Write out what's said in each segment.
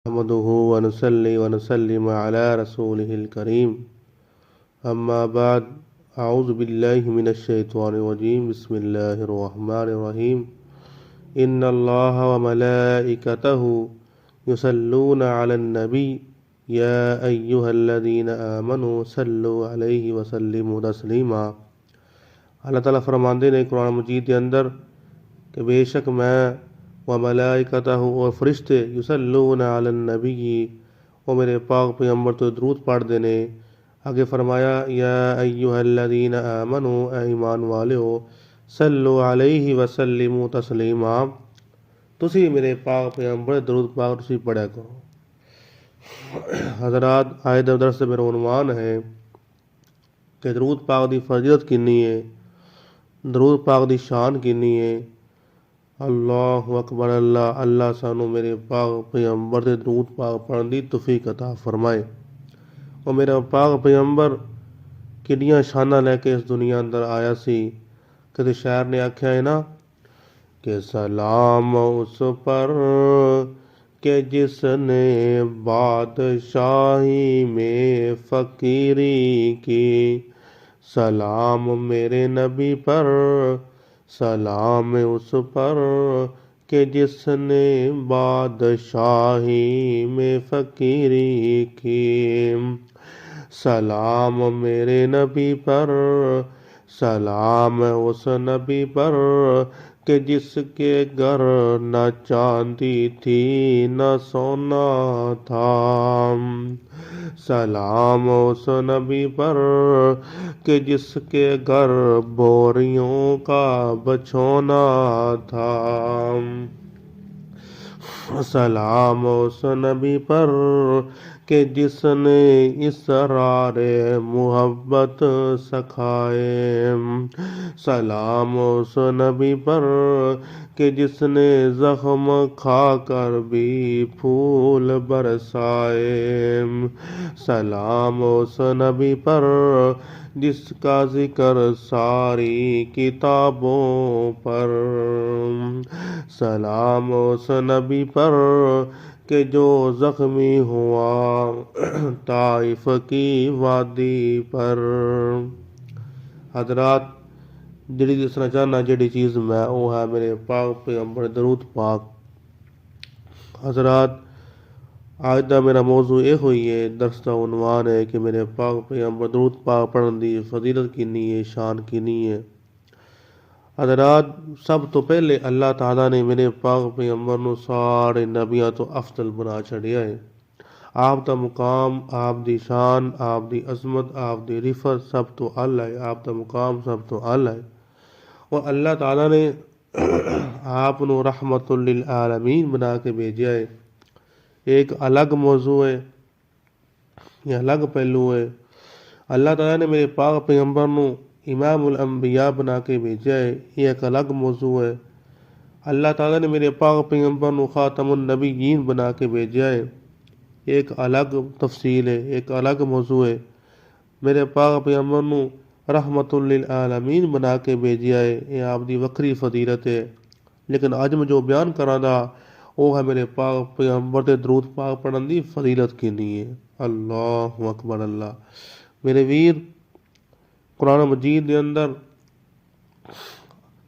नहमदुहु व नुसल्ली व नुसल्लिम अला रसूलिहिल करीम। अम्मा बाद, अऊज़ु बिल्लाहि मिनश शैतानिर रजीम। बिस्मिल्लाहिर रहमानिर रहीम। इन्नल्लाहा व मलाइकतहु युसल्लूना अलन नबी या अय्युहल्लज़ीना आमनू सल्लु अलैहि व सल्लिमू तस्लीमा। अल्लाह ताला फरमाते ने कुरान मजीद के अंदर कि बेशक मैं व मलाइकतहु और फरिश्ते युसल्लूना अलन नबी और मेरे पाक पैगंबर तो दरूद पढ़ते ने। आगे फरमाया या अय्युहल्लज़ीना आमनू ऐ ईमान वालेओ सल्लु अलैहि व सल्लिमू तस्लीमा। तुसी मेरे पाक पैगंबर दरूद पाक तुसी पढ़ा करो। हज़रात, आयत दरस से मेरा उन्वान है कि दरूद पाक दी फजीलत किन्नी है, दरूद पाक दी शान किन्नी है। अल्लाहु अकबर। अल्लाह सानू मेरे पाक पैगंबर दे दरूद पाक पढ़न दी तौफीक अता फरमाए। और मेरा पाक पैगंबर किन्नियां शानां लैके इस दुनिया अंदर आया सी। किसी शायर ने आख्या है ना कि सलाम उस पर के जिसने बादशाही में फ़कीरी की, सलाम मेरे नबी पर, सलाम उस पर के जिसने बादशाही में फ़कीरी की, सलाम मेरे नबी पर, सलाम उस नबी पर कि जिसके घर न चांदी थी न सोना था, सलाम उस नबी पर कि जिसके घर बोरियों का बछोना था, सलाम उस नबी पर कि जिसने इसरारे मोहब्बत सखाए, सलाम उस नबी पर कि जिसने ज़ख्म खाकर भी फूल बरसाए, सलाम उस नबी पर जिसका जिक्र सारी किताबों पर, सलाम उस नबी पर कि जो ज़ख्मी हुआ ताइफ की वादी पर। हज़रात, जिहड़ी दसना चाहना जिहड़ी चीज़ मैं वो है मेरे पाक पैगंबर दरूद पाक। हज़रात, आज का मेरा मौजू ये हुई है, दर्स का उन्वान है कि मेरे पाक पैगंबर दरूद पाक पढ़न दी फजीलत किन्नी है, शान किन्नी है। हज़रात, सब तो पहले अल्लाह ताला ने मेरे पाक पैगंबर नूं सारे नबियां तो अफजल बना छड़िया है। आप दा मुकाम, आप दी शान, आप दी अजमत, आप दी रिफत सब तो आला है। आप दा मुकाम सब तो आला है। और अल्लाह ताला ने आप नूं रहमतुल लिल आलमीन बना के भेजा है। एक अलग मौजू है, ये अलग पहलू है। अल्लाह ताला ने मेरे पाक पैगंबर नूं इमामुल अंबिया बना के भेजा है, ये एक अलग मौजू है। अल्लाह ताला ने मेरे पाक पैगंबर नूं खातमुन नबीयीन बना के भेजा है, एक अलग तफसील है, एक अलग मौजू है। मेरे पाक पैगंबर नूं रहमतुल लिल आलमीन बना के भेजा है, ये आपकी वक्री फजीलत है। लेकिन अज मैं जो बयान करा दा वो है मेरे पाक पैगंबर दे दरूद पाक पढ़न दी फजीलत किन्नी है। अल्लाहु अकबर। अल्लाह मेरे वीर, कुरान मजीद के अंदर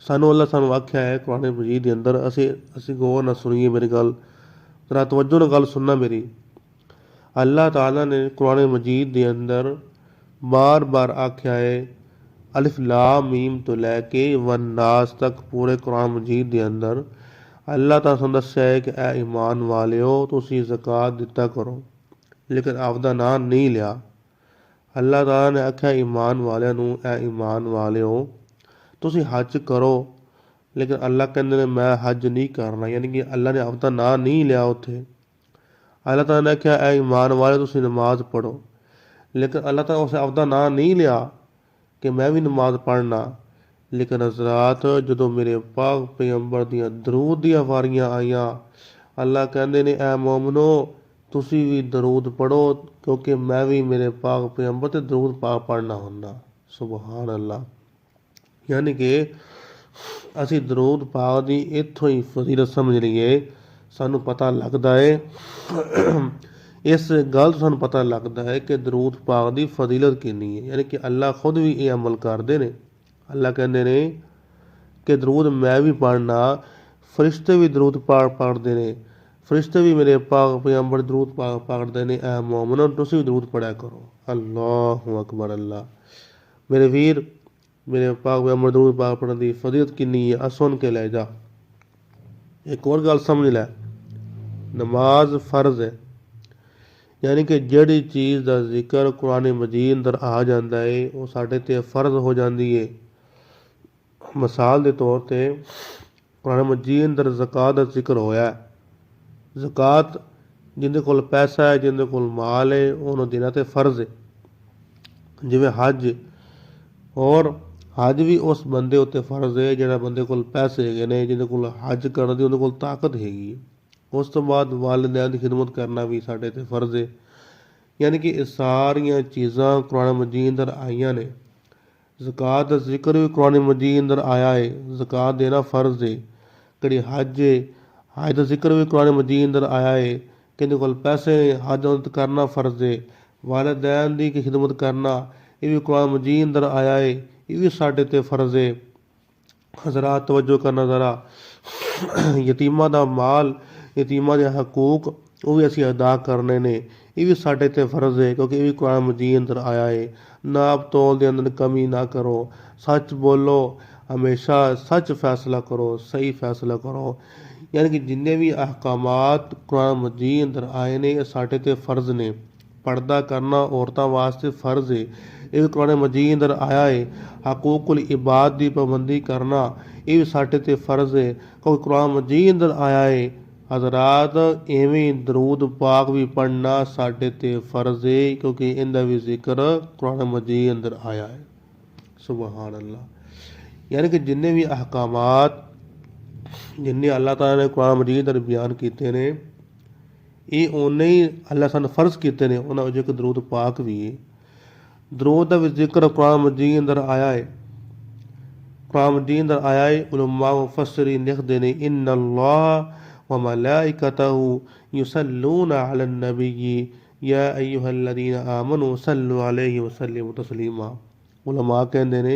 सानू अल्लाह सानू आख्या है, कुरान मजीद के अंदर असी गौर ना सुनिए मेरी गल, जरा तवज्जो नाल गल सुनना मेरी। अल्लाह ताला ने कुरान मजीद के अंदर बार बार आख्या है, अलिफ लाम मीम तो लैके वन नास तक पूरे कुरान मजीद के अंदर अल्लाह ताला ने दस्या है कि ऐ ईमान वालिओ तुसी ज़कात दिता करो, लेकिन आपदा नाम नहीं लिया। अल्लाह ताला ने आख्या ईमान वालियां नूं, ऐ ईमान वालिओ तुसी हज करो, लेकिन अल्लाह कहते ने मैं हज नहीं करना, यानी कि अल्लाह ने आपदा नाम नहीं लिया उत्थे। अल्लाह ताला ने आख्या ऐ ईमान वाले तुसी नमाज पढ़ो, लेकिन अल्लाह ताला उस आपदा नाम नहीं लिया कि मैं भी नमाज पढ़ना। लेकिन हज़रात, जो मेरे पाक पैगंबर दियां दरूद दियां वारियां आईयां, अल्लाह कहते ने ऐ मोमनो तुसी भी दरूद पढ़ो, क्योंकि मैं भी मेरे पाक पैगंबर ते दरूद पाक पढ़ना हुन्ना। सुबहान अल्लाह। यानी कि असी दरूद पाक दी इत्थों ही फजीलत समझ लईए। ਸਾਨੂੰ ਪਤਾ ਲੱਗਦਾ ਹੈ ਇਸ ਗੱਲ ਤੋਂ ਸਾਨੂੰ ਪਤਾ ਲੱਗਦਾ ਹੈ ਕਿ ਦਰੂਦ ਪਾਕ ਦੀ ਫਜ਼ੀਲਤ ਕਿੰਨੀ ਹੈ। ਯਾਨੀ ਕਿ ਅੱਲਾ ਖੁਦ ਵੀ ਇਹ ਅਮਲ ਕਰਦੇ ਨੇ। ਅੱਲਾ ਕਹਿੰਦੇ ਨੇ ਕਿ ਦਰੂਦ ਮੈਂ ਵੀ ਪੜ੍ਹਨਾ, ਫਰਿਸ਼ਤੇ ਵੀ ਦਰੂਦ ਪੜ੍ਹਦੇ ਨੇ, ਫਰਿਸ਼ਤੇ ਵੀ ਮੇਰੇ ਪਾਕ ਪੈਗੰਬਰ ਦਰੂਦ ਪੜ੍ਹਦੇ ਨੇ। ਐ ਮੋਮਨੋ ਤੁਸੀਂ ਵੀ ਦਰੂਦ ਪੜ੍ਹਿਆ ਕਰੋ। ਅੱਲਾਹੁ ਅਕਬਰ। ਅੱਲਾ ਮੇਰੇ ਵੀਰ, ਮੇਰੇ ਪਾਕ ਪੈਗੰਬਰ ਦਰੂਦ ਪਾਕ ਪੜ੍ਹਨ ਦੀ ਫਜ਼ੀਲਤ ਕਿੰਨੀ ਹੈ ਆ ਸੁਣ ਕੇ ਲੈ ਜਾ। ਇੱਕ ਹੋਰ ਗੱਲ ਸਮਝ ਲੈ, ਨਮਾਜ਼ ਫਰਜ਼ ਹੈ। ਯਾਨੀ ਕਿ ਜਿਹੜੀ ਚੀਜ਼ ਦਾ ਜ਼ਿਕਰ ਕੁਰਾਨ ਮਜੀਦ ਅੰਦਰ ਆ ਜਾਂਦਾ ਹੈ ਉਹ ਸਾਡੇ 'ਤੇ ਫਰਜ਼ ਹੋ ਜਾਂਦੀ ਹੈ। ਮਿਸਾਲ ਦੇ ਤੌਰ 'ਤੇ ਕੁਰਾਨ ਮਜੀਦ ਅੰਦਰ ਜ਼ਕਾਤ ਦਾ ਜ਼ਿਕਰ ਹੋਇਆ। ਜ਼ਕਾਤ ਜਿਹਦੇ ਕੋਲ ਪੈਸਾ ਹੈ, ਜਿਹਦੇ ਕੋਲ ਮਾਲ ਹੈ, ਉਹਨੂੰ ਦੇਣਾ ਤੇ ਫਰਜ਼ ਹੈ। ਜਿਵੇਂ ਹੱਜ, ਔਰ ਹੱਜ ਵੀ ਉਸ ਬੰਦੇ ਉੱਤੇ ਫਰਜ਼ ਹੈ ਜਿਹੜਾ ਬੰਦੇ ਕੋਲ ਪੈਸੇ ਹੈਗੇ ਨੇ, ਜਿਹਦੇ ਕੋਲ ਹੱਜ ਕਰਨ ਦੀ ਉਹਦੇ ਕੋਲ ਤਾਕਤ ਹੈਗੀ ਹੈ। ਉਸ ਤੋਂ ਬਾਅਦ ਵਾਲਿदैन ਦੀ ਖਿਦਮਤ ਕਰਨਾ ਵੀ ਸਾਡੇ 'ਤੇ ਫਰਜ਼ ਹੈ। ਯਾਨੀ ਕਿ ਇਹ ਸਾਰੀਆਂ ਚੀਜ਼ਾਂ ਕੁਰਾਨ ਮਜੀਦ ਅੰਦਰ ਆਈਆਂ ਨੇ। ਜ਼ਕਾਤ ਦਾ ਜ਼ਿਕਰ ਵੀ ਕੁਰਾਨ ਮਜੀਦ ਅੰਦਰ ਆਇਆ ਹੈ, ਜ਼ਕਾਤ ਦੇਣਾ ਫਰਜ਼ ਹੈ। ਜਿਹੜੀ ਹੱਜ ਹੈ, ਹੱਜ ਦਾ ਜ਼ਿਕਰ ਵੀ ਕੁਰਾਨ ਮਜੀਦ ਅੰਦਰ ਆਇਆ ਹੈ ਕਿ ਇਹਦੇ ਕੋਲ ਪੈਸੇ ਹੱਜ ਕਰਨਾ ਫਰਜ਼ ਹੈ। ਵਾਲਿदैन ਦੀ ਖਿਦਮਤ ਕਰਨਾ ਇਹ ਵੀ ਕੁਰਾਨ ਮਜੀਦ ਅੰਦਰ ਆਇਆ ਹੈ, ਇਹ ਵੀ ਸਾਡੇ 'ਤੇ ਫਰਜ਼ ਹੈ। ਹਜ਼ਰਾਤ ਤਵੱਜੋ ਕਰਨਾ ਜ਼ਰਾ, ਯਤੀਮਾਂ ਦਾ ਮਾਲ, ਯਤੀਮਾਂ ਦੇ ਹਕੂਕ ਉਹ ਵੀ ਅਸੀਂ ਅਦਾ ਕਰਨੇ ਨੇ, ਇਹ ਵੀ ਸਾਡੇ 'ਤੇ ਫਰਜ਼ ਹੈ ਕਿਉਂਕਿ ਇਹ ਵੀ ਕੁਰਾਨ ਮਜੀਦ ਅੰਦਰ ਆਇਆ ਹੈ। ਨਾਪ ਤੋਲ ਦੇ ਅੰਦਰ ਕਮੀ ਨਾ ਕਰੋ, ਸੱਚ ਬੋਲੋ, ਹਮੇਸ਼ਾ ਸੱਚ ਫੈਸਲਾ ਕਰੋ, ਸਹੀ ਫੈਸਲਾ ਕਰੋ। ਯਾਨੀ ਕਿ ਜਿੰਨੇ ਵੀ ਅਹਿਕਾਮਾਤ ਕੁਰਾਨ ਮਜੀਦ ਅੰਦਰ ਆਏ ਨੇ ਇਹ ਸਾਡੇ 'ਤੇ ਫਰਜ਼ ਨੇ। ਪਰਦਾ ਕਰਨਾ ਔਰਤਾਂ ਵਾਸਤੇ ਫਰਜ਼ ਹੈ, ਇਹ ਵੀ ਕੁਰਾਨ ਮਜੀਦ ਅੰਦਰ ਆਇਆ ਹੈ। ਹਕੂਕੁਲ ਇਬਾਦ ਦੀ ਪਾਬੰਦੀ ਕਰਨਾ ਇਹ ਵੀ ਸਾਡੇ 'ਤੇ ਫਰਜ਼ ਹੈ ਕਿਉਂਕਿ ਕੁਰਾਨ ਮਜੀਦ ਅੰਦਰ ਆਇਆ ਹੈ। ਹਜ਼ਰਾਤ ਇਵੇਂ ਦਰੂਦ ਪਾਕ ਵੀ ਪੜ੍ਹਨਾ ਸਾਡੇ 'ਤੇ ਫਰਜ਼ ਹੈ ਕਿਉਂਕਿ ਇਹਦਾ ਵੀ ਜ਼ਿਕਰ ਕੁਰਾਨ ਮਜੀਦ ਅੰਦਰ ਆਇਆ ਹੈ। ਸੁਬਹਾਨ ਅੱਲਾ। ਯਾਨੀ ਕਿ ਜਿੰਨੇ ਵੀ ਅਹਿਕਾਮਾਤ ਜਿੰਨੇ ਅੱਲਾਹ ਤਾਲਾ ਨੇ ਕੁਰਾਨ ਮਜੀਦ ਅੰਦਰ ਬਿਆਨ ਕੀਤੇ ਨੇ ਇਹ ਓਨੇ ਹੀ ਅੱਲਾਹ ਸਾਨੂੰ ਫਰਜ਼ ਕੀਤੇ ਨੇ, ਉਹਨਾਂ ਵਿੱਚ ਇੱਕ ਦਰੂਦ ਪਾਕ ਵੀ ਹੈ। ਦਰੂਦ ਦਾ ਵੀ ਜ਼ਿਕਰ ਕੁਰਾਨ ਮਜੀਦ ਅੰਦਰ ਆਇਆ ਹੈ। ਕੁਰਾਨ ਮਜੀਦ ਅੰਦਰ ਆਇਆ ਹੈ, ਉਲਮਾ ਮੁਫੱਸਿਰੀਨ ਲਿਖਦੇ ਨੇ ਇੰਨਾ ਅੱਲਾਹ व मलाइकतहु युसल्लूना अलन नबी या अय्युहल्लज़ीना आमनू सल्लु अलैहि वसल्लिमु तस्लीमा। उलमा कहते ने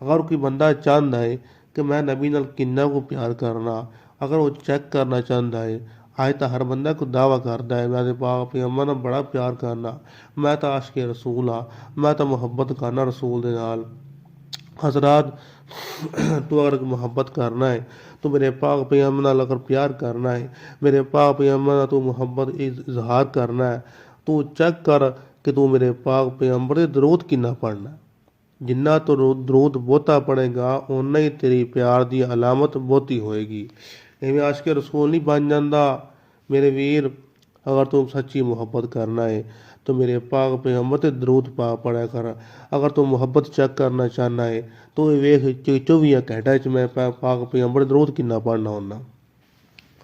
अगर कोई बंदा चाहता है कि मैं नबी नाल किन्ना को प्यार करना, अगर वो चेक करना चाहता है, आज तो हर बंदा को दावा करता है मैं पाक पैगंबर नाल बड़ा प्यार करना, मैं तो आशिक़े रसूल हाँ, मैं तो मुहब्बत करना रसूल दे नाल। हज़रात तू अगर मुहब्बत करना है, तो मेरे पाक पैगंबर नाल अगर प्यार करना है, मेरे पाक पैगंबर नाल तू मुहब्बत इजहार करना है, तू चेक कर कि तू मेरे पाक पैगंबर दे दरूद किन्ना पढ़ना है। जिन्ना तो दरूद बहुता पढ़ेगा उन्ना ही तेरी प्यार की अलामत बहुती होएगी। इवें आशिक़े रसूल नहीं बन जाता मेरे वीर। अगर तू सच्ची मुहब्बत करना है तो मेरे पाक पैगंबर ते दरूद पाक पढ़ा कर। अगर तू मुहब्बत चेक करना चाहना है तो वेख 24 घंटे च मैं पाक पैगंबर दरूद किन्ना पढ़ना होना।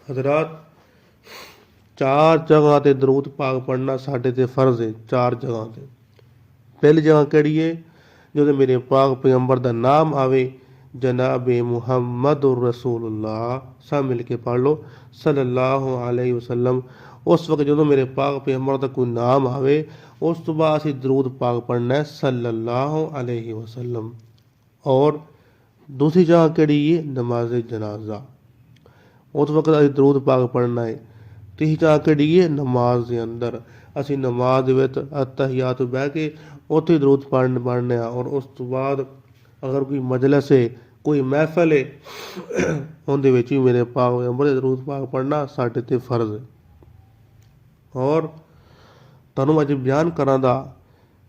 हज़रात 4 जगह ते दरूद पाक पढ़ना साडे ते फर्ज है। 4 जगह ते पहली जगह केड़ी है, जो मेरे पाक पैगंबर दा नाम आवे, जनाब मुहम्मदुर रसूलुल्लाह, सब मिल के पढ़ लो सल्लल्लाहु अलैहि वसल्लम। उस वक्त जो मेरे पाक पैगंबर का कोई नाम आवे उस तो बाद असीं दरूद पाक पढ़ना है सल्लल्लाहु अलैहि वसल्लम। और दूसरी जगह केड़ी है, नमाज जनाजा, उस वक्त असीं दरूद पाक पढ़ना है। तीसरी जगह केड़ी है, नमाज के अंदर असीं नमाज विच अतहियात बह के उत्थे दरूद पढ़ने और उस तो बाद अगर कोई मजलिस है, कोई महफिल है, उहदे विच भी मेरे पाक पैगंबर दे दरूद पाक पढ़ना साडे ते फर्ज है। और तुहानूं अज बयान करां दा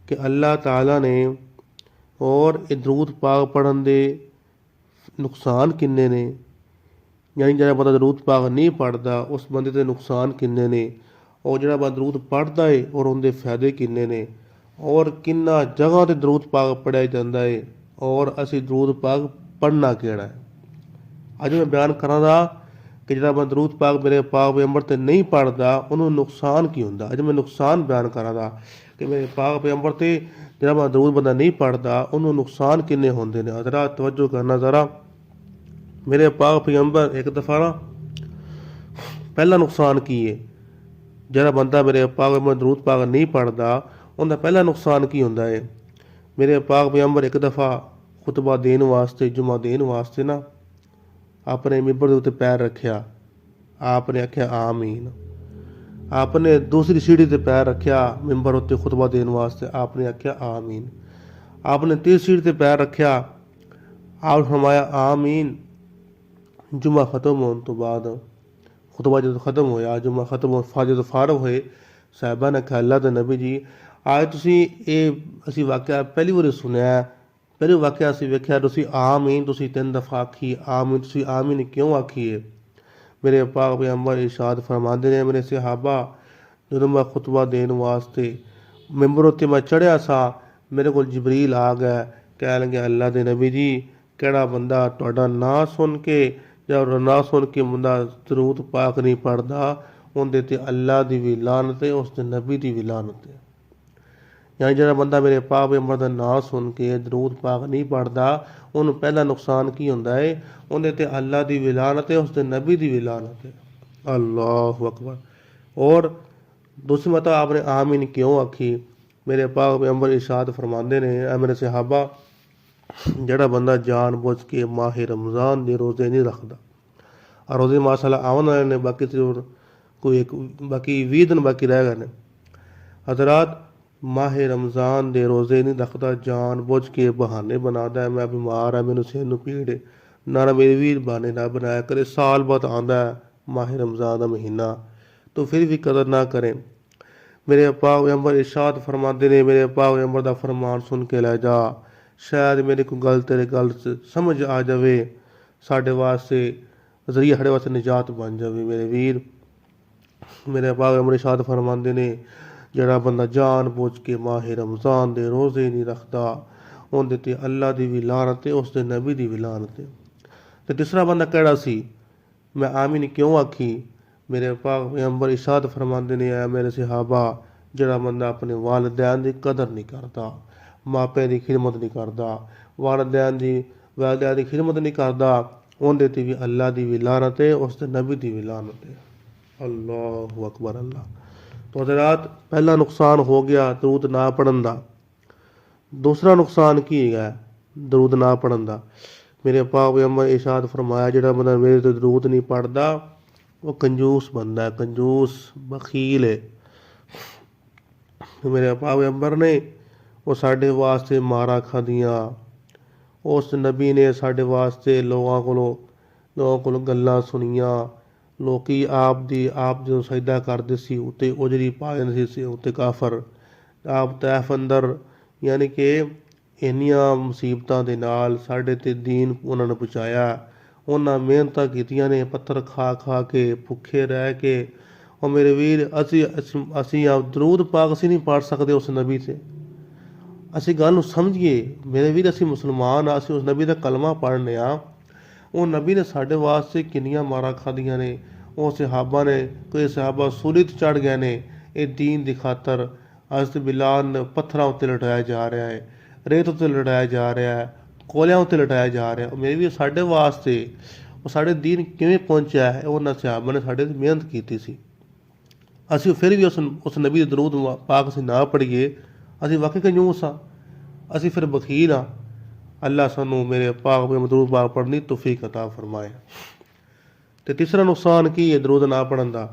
कि अल्लाह ताला ने और ये दरूद पाक पढ़न दे नुकसान किन्ने ने, यानी जिहड़ा बंदा दरूद पाक नहीं पढ़दा उस बंदे दे नुकसान किन्ने ने, और जिहड़ा बंदा दरूद पढ़दा है और उनके फायदे किन्ने ने, और किन्ना जगह ते दरूद पाक पढ़िया जांदा है, और असीं दरूद पाक पढ़ना केड़ा है। अज मैं बयान करां दा कि जिहड़ा बंदा दरूद पाक मेरे पाक पैगंबर ते नहीं पढ़दा उन्होंने नुकसान की हुंदा। अज मैं नुकसान बयान करां दा कि मेरे पाक पैगंबर ते जिहड़ा बंदा दरूद बंदा नहीं पढ़दा उन्होंने नुकसान किन्ने हुंदे ने। हज़रात तवज्जो करना ज़रा, मेरे पाक पैगंबर एक दफ़ा ना ਪਹਿਲਾ ਨੁਕਸਾਨ ਕੀ ਹੈ? ਜਿਹੜਾ ਬੰਦਾ ਮੇਰੇ ਪਾਕ ਪੈਗੰਬਰ ਦਰੂਦ ਪਾਕ ਨਹੀਂ ਪੜ੍ਹਦਾ, ਉਹਦਾ ਪਹਿਲਾ ਨੁਕਸਾਨ ਕੀ ਹੁੰਦਾ ਹੈ? ਮੇਰੇ ਪਾਕ ਪੈਗੰਬਰ ਇੱਕ ਦਫਾ ਖੁਤਬਾ ਦੇਣ ਵਾਸਤੇ, ਜੁਮਾ ਦੇਣ ਵਾਸਤੇ ਨਾ ਆਪਣੇ ਮਿੰਬਰ ਦੇ ਉੱਤੇ ਪੈਰ ਰੱਖਿਆ। ਆਪ ਨੇ ਆਖਿਆ ਆਮੀਨ। आपने दूसरी सीढ़ी से पैर रखा मिंबर उत्ते खुतबा देने वास्ते, आपने आख्या आमीन। आपने तीसरी सीढ़ी से पैर रखा, आप फरमाया आमीन। जुमा खत्म होने तो बाद खुतबा जो खत्म होया, जुमा खत्म हो जो फारग होए, साहिबा ने आख्या अल्लाह दे नबी जी आज तुसी असी वाक़या पहली बार सुनिया, पहले वाक़या असी वेख्या तुसी आमीन तुसी 3 दफ़ा आखी आमीन, तुसी आमीन क्यों आखी है? मेरे पाक पैगंबर इरशाद फरमाते ने, मेरे सहाबा जो मैं खुतबा देने वास्ते मिंबर उत्ते मैं चढ़िया सा, मेरे को जबरील आ गया, कह लगे अल्लाह दे नबी जी केड़ा बंदा तुहाडा ना सुन के या ना सुन के बंदा दरूद पाक नहीं पढ़दा, उहदे ते अल्लाह दी भी लानत है, उस दे नबी दी भी लानत है। यानी जिहड़ा बंदा मेरे पाक पैगंबर दा नां सुन के दरूद पाक नहीं पढ़दा, उन्होंने पहला नुकसान की होंदा है? उहदे ते अल्लाह दी भी लानत है, उस दे नबी दी भी लानत है। अल्लाहु अकबर। और दूसरी मतलब आपने आमीन क्यों आखी? मेरे पाक पैगंबर इरशाद फरमाते ने, मेरे सहाबा जिहड़ा बंदा जान बुझ के माह रमज़ान दे रोज़े नहीं रखदा, और रोज़े माशाअल्लाह आवन वाले ने, बाकी तो कोई बाकी 20 दिन बाकी रह गए ने। हज़रात माह रमज़ान दे रोज़े नहीं रखदा, जान बुझ के बहाने बनाता है, मैं बीमार है, मैनू सिर नूं पीड़ है, ना मेरे वीर बहाने ना बनाया करे। साल बाद आंदा है माह रमज़ान का महीना, तो फिर भी कदर ना करें। मेरे पाक पैगंबर इरशाद फरमाते ने, मेरे पाक पैगंबर दा फरमान सुन के लै जा, शायद मेरी कोई गल तेरे गल समझ आ जाए, साढ़े वास्ते जरिया साढ़े वास्ते निजात बन जाए। मेरे वीर, मेरे पाक पैगंबर इरशाद फरमाते ने, जिहड़ा बंदा जान बुझ के माह रमज़ान दे रोज़े नहीं रखदा, उहदे ते अल्लाह दी भी लानत है, उस दे नबी दी भी लानत है। ते तीसरा बंदा केड़ा सी? मैं आमीन क्यों आखी? मेरे पाक पैगंबर इरशाद फरमाते ने, मेरे सहाबा जिहड़ा बंदा अपने वालिदैन दी कदर नहीं करदा, मापे दी खिदमत नहीं करदा, वालिदैन दी खिदमत नहीं करदा, उहदे ते भी अल्लाह दी भी लानत है, उस दे नबी दी भी लानत है। अल्लाहु अकबर। अल्लाह। तो हज़रात पहला नुकसान हो गया दरूद ना पढ़न दा। दूसरा नुकसान की है दरूद ना पढ़न दा? मेरे पाक पैगंबर इरशाद फरमाया, जिहड़ा बंदा मेरे ते दरूद नहीं पढ़दा वो कंजूस बंदा है, कंजूस बखील है। मेरे पाक पैगंबर ने वो साढ़े वास्ते मारा खादियाँ, उस नबी ने साढ़े वास्ते लोगों को गल्लां सुनियां। लोकी आप जो सजदा करते सी उत्ते उजरी पा जाते सी, उत्ते काफर। आप तैफ अंदर यानी कि इन्नियां मुसीबतां दे नाल साढ़े ते दीन उन्होंने पहुँचाया। उन्होंने मेहनतां कीतियां ने, पत्थर खा खा के, भुखे रह के। और मेरे वीर असी दरूद पाक असी नहीं पढ़ सकते उस नबी से। असी गल नूं समझिए मेरे वीर, असी मुसलमान आ, असी उस नबी का कलमा पढ़ने आ। वो नबी ने साढ़े वास्ते किन्नियां मारा खादियां ने। वो सहाबा ने, कोई सहाबा सूली ते चढ़ गए ने ये दीन की खातर। हज़रत बिलाल ने पत्थरों उत्ते लटाया जा रहा है, रेत उत्ते लटाया जा रहा है, कोलियां उत्ते लटाया जा रहा है। मेरे भी साढ़े वास्ते वो साढ़े दीन किवें पहुँचा है, उन्होंने सहाबा ने साढ़े ते मेहनत की सी। असी फिर भी उस नबी दे दरूद पाक असी ना पढ़िए, असी वाकई कंजूस हाँ, असी फिर बखील हाँ। अल्लाह सानू मेरे पाक पे दरूद पाक पढ़ने की तौफीक अता फरमाए। तो तीसरा नुकसान की है दरूद ना पढ़न दा?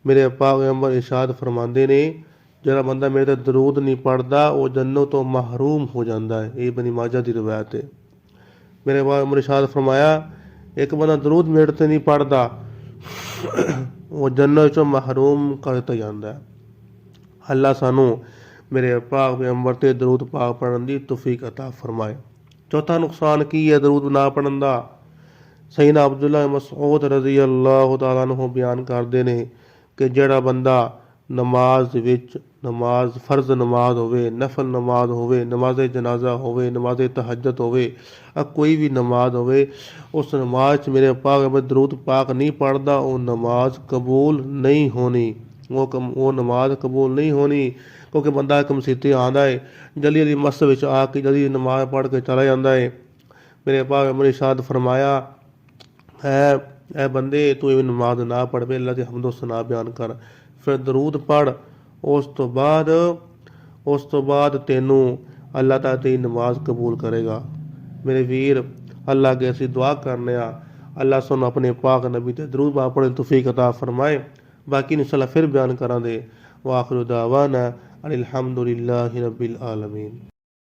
मेरे पाक पैगंबर इरशाद फरमाते ने, जिहड़ा बंदा मेरे ते दरूद नहीं पढ़दा वो जन्नत तो महरूम हो जाता है। ये बनी माजा की रिवायत है। मेरे पाक पैगंबर इरशाद फरमाया, एक बंदा दरूद मेरे ते नहीं पढ़दा वो जन्नत चों महरूम कर दिता जाता है। अल्लाह सानू मेरे पाक पैगंबर ते दरूद पाक पढ़न की तौफीक अता फरमाए। चौथा नुकसान की है दरूद ना पढ़न दा? सैयदना अब्दुल्ला मसऊद रज़ी अल्लाह तआला अन्हु बयान करते हैं कि जिहड़ा बंदा नमाज फर्ज नमाज होवे, नफल नमाज होवे, नमाज जनाजा होवे, नमाज तहज्जुद होवे, कोई भी नमाज होवे, उस नमाज मेरे पाक में दरूद पाक नहीं पढ़दा वो नमाज कबूल नहीं होनी। वो नमाज कबूल नहीं होनी, क्योंकि बंदा एक मसीते आंदा है, जल्दी जल्दी मस्जिद विच आके जल्दी नमाज पढ़ के चला जाता है। मेरे पाक ने इरशाद फरमाया है, ਐ ਬੰਦੇ ਤੂੰ ਇਹ ਨਮਾਜ਼ ਨਾ ਪੜ੍ਹ, ਪਹਿਲਾਂ ਅੱਲਾ ਦੀ ਹਮਦੋ ਸਨਾ ਬਿਆਨ ਕਰ, ਫਿਰ ਦਰੂਦ ਪੜ੍ਹ। ਉਸ ਤੋਂ ਬਾਅਦ ਤੈਨੂੰ ਅੱਲਾ ਤਾਲਾ ਤੇਰੀ ਨਮਾਜ਼ ਕਬੂਲ ਕਰੇਗਾ। ਮੇਰੇ ਵੀਰ, ਅੱਲਾ ਅੱਗੇ ਅਸੀਂ ਦੁਆ ਕਰਨੇ ਆ, ਅੱਲਾ ਸਾਨੂੰ ਆਪਣੇ ਪਾਕ ਨਬੀ ਤੇ ਦਰੂਦ ਪਾ ਪੜ੍ਹਨ ਦੀ ਤੌਫੀਕ ਅਤਾ ਫਰਮਾਏ। ਬਾਕੀ ਇਨਸ਼ਾਅੱਲਾ ਫਿਰ ਬਿਆਨ ਕਰਾਂਗੇ। ਵਾਖਿਰ ਦਾਵਾਨਾ ਅਨਿਲ ਹਮਦੁਲਿल्लाहि रब्बिल आलमीन।